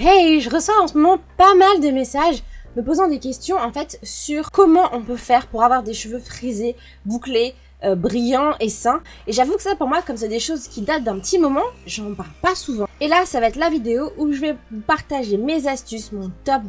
Hey, je reçois en ce moment pas mal de messages me posant des questions en fait sur comment on peut faire pour avoir des cheveux frisés, bouclés, brillants et sains. Et j'avoue que ça pour moi, comme c'est des choses qui datent d'un petit moment, j'en parle pas souvent. Et là, ça va être la vidéo où je vais vous partager mes astuces, mon top,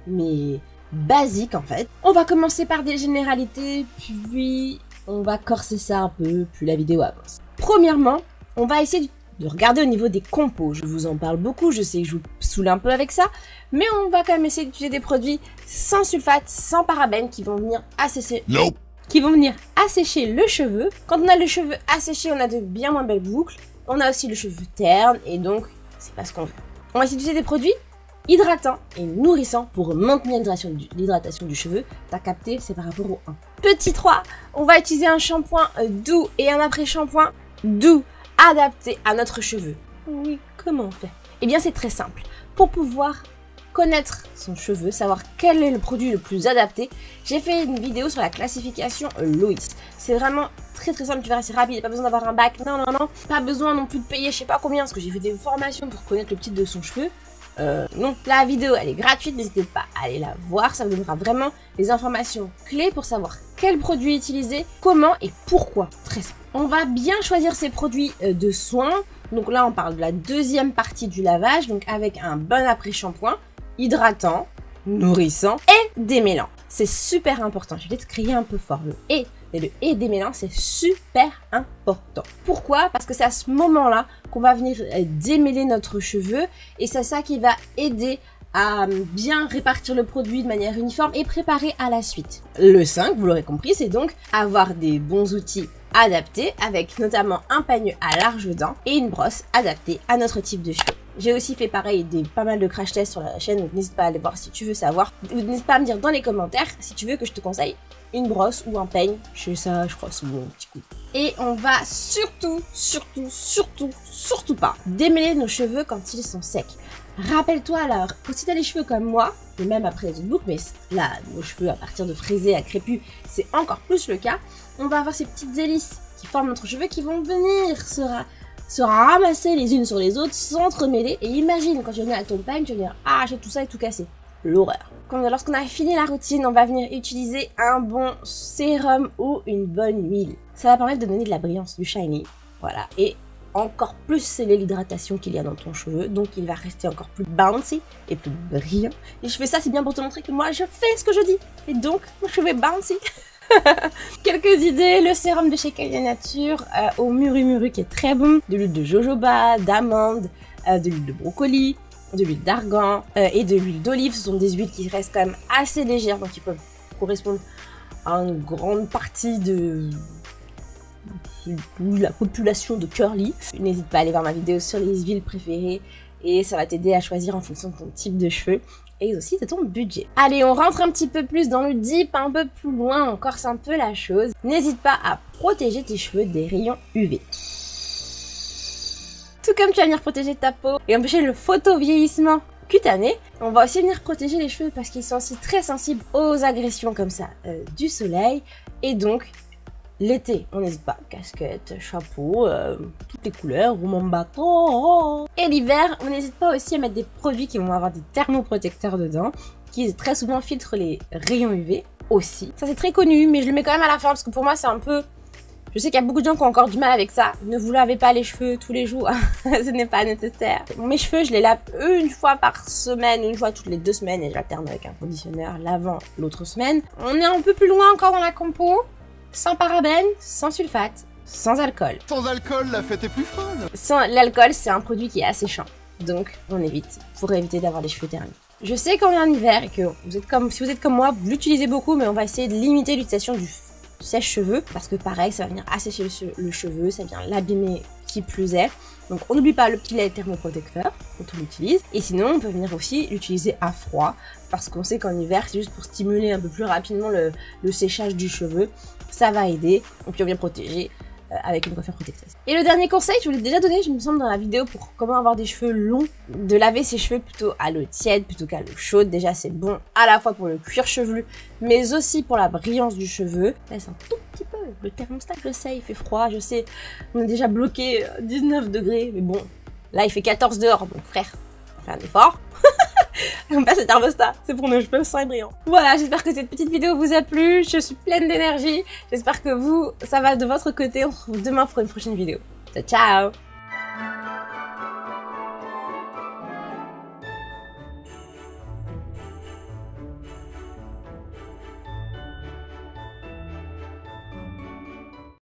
mes basiques en fait. On va commencer par des généralités, puis on va corser ça un peu, puis la vidéo avance. Premièrement, on va essayer de regarder au niveau des compos. Je vous en parle beaucoup, je sais que je vous saoule un peu avec ça, mais on va quand même essayer d'utiliser des produits sans sulfate, sans parabènes, qui vont venir assécher, assécher le cheveu. Quand on a le cheveu asséché, on a de bien moins belles boucles, on a aussi le cheveu terne, et donc c'est pas ce qu'on veut. On va essayer d'utiliser des produits hydratants et nourrissants pour maintenir l'hydratation du cheveu. T'as capté, c'est par rapport au 1. Petit 3, on va utiliser un shampoing doux et un après-shampoing doux adapté à notre cheveu. Oui, comment on fait? Eh bien, c'est très simple. Pour pouvoir connaître son cheveu, savoir quel est le produit le plus adapté, j'ai fait une vidéo sur la classification Lois. C'est vraiment très simple, tu verras, c'est rapide, pas besoin d'avoir un bac, non, pas besoin non plus de payer je sais pas combien, parce que j'ai fait des formations pour connaître le titre de son cheveu. Non, la vidéo elle est gratuite, n'hésitez pas à aller la voir, ça vous donnera vraiment les informations clés pour savoir quel produit utiliser, comment et pourquoi. Très simple. On va bien choisir ces produits de soins. Donc là on parle de la deuxième partie du lavage, donc avec un bon après-shampoing, hydratant, nourrissant et démêlant. C'est super important, je vais peut-être crier un peu fort, le et démêlant, c'est super important. Pourquoi? Parce que c'est à ce moment-là qu'on va venir démêler notre cheveu et c'est ça qui va aider à bien répartir le produit de manière uniforme et préparer à la suite. Le 5, vous l'aurez compris, c'est donc avoir des bons outils adaptés avec notamment un peigne à larges dents et une brosse adaptée à notre type de cheveux. J'ai aussi fait pareil pas mal de crash tests sur la chaîne, donc n'hésite pas à aller voir si tu veux savoir. N'hésite pas à me dire dans les commentaires si tu veux que je te conseille une brosse ou un peigne. Je sais ça, je crois, sous mon petit coup. Et on va surtout pas démêler nos cheveux quand ils sont secs. Rappelle-toi alors, si t'as les cheveux comme moi, et même après les autres boucles, mais là, nos cheveux à partir de frisés à crépus, c'est encore plus le cas, on va avoir ces petites hélices qui forment notre cheveu qui vont venir se ramasser les unes sur les autres, s'entremêler, et imagine quand tu vas venir avec ton peigne, tu vas venir arracher tout ça et tout casser. L'horreur. Lorsqu'on a fini la routine, on va venir utiliser un bon sérum ou une bonne huile. Ça va permettre de donner de la brillance, du shiny, voilà, et encore plus sceller l'hydratation qu'il y a dans ton cheveu, donc il va rester encore plus bouncy et plus brillant. Et je fais ça, c'est bien pour te montrer que moi je fais ce que je dis, et donc mon cheveu est bouncy. Quelques idées, le sérum de chez Kylie Nature au Muru qui est très bon, de l'huile de jojoba, d'amande, de l'huile de brocoli, de l'huile d'argan et de l'huile d'olive. Ce sont des huiles qui restent quand même assez légères, donc qui peuvent correspondre à une grande partie de la population de curly. N'hésite pas à aller voir ma vidéo sur les huiles préférées et ça va t'aider à choisir en fonction de ton type de cheveux et aussi de ton budget. Allez, on rentre un petit peu plus dans le deep, un peu plus loin, on corse un peu la chose. N'hésite pas à protéger tes cheveux des rayons UV. Tout comme tu vas venir protéger ta peau et empêcher le photovieillissement cutané, on va aussi venir protéger les cheveux parce qu'ils sont aussi très sensibles aux agressions comme ça du soleil. Et donc, l'été, on n'hésite pas, casquette, chapeau, toutes les couleurs, on m'en bat. Et l'hiver, on n'hésite pas aussi à mettre des produits qui vont avoir des thermoprotecteurs dedans, qui très souvent filtrent les rayons UV aussi. Ça c'est très connu, mais je le mets quand même à la fin parce que pour moi c'est un peu... Je sais qu'il y a beaucoup de gens qui ont encore du mal avec ça. Ne vous lavez pas les cheveux tous les jours, ce n'est pas nécessaire. Mes cheveux, je les lave une fois par semaine, une fois toutes les 2 semaines et j'alterne avec un conditionneur lavant l'autre semaine. On est un peu plus loin encore dans la compo. Sans parabènes, sans sulfate, sans alcool. Sans alcool, la fête est plus folle. L'alcool, c'est un produit qui est asséchant. Donc, on évite, pour éviter d'avoir des cheveux ternis. Je sais qu'on est en hiver et que si vous êtes comme moi, vous l'utilisez beaucoup, mais on va essayer de limiter l'utilisation du sèche-cheveux. Parce que pareil, ça va venir assécher le cheveu, ça vient l'abîmer qui plus est. Donc, on n'oublie pas le petit lait thermoprotecteur quand on l'utilise. Et sinon, on peut venir aussi l'utiliser à froid. Parce qu'on sait qu'en hiver, c'est juste pour stimuler un peu plus rapidement le séchage du cheveu. Ça va aider, et puis on vient protéger avec une coiffure protectrice. Et le dernier conseil, je vous l'ai déjà donné, je me semble, dans la vidéo pour comment avoir des cheveux longs, de laver ses cheveux plutôt à l'eau tiède plutôt qu'à l'eau chaude. Déjà, c'est bon à la fois pour le cuir chevelu, mais aussi pour la brillance du cheveu. Laisse un tout petit peu, le thermostat, je sais, il fait froid, je sais, on est déjà bloqué 19 degrés, mais bon, là il fait 14 dehors, donc frère, on fait un effort. On passe le thermostat, c'est pour nos cheveux sains et brillants. Voilà, j'espère que cette petite vidéo vous a plu, je suis pleine d'énergie, j'espère que vous, ça va de votre côté, on se retrouve demain pour une prochaine vidéo. Ciao, ciao!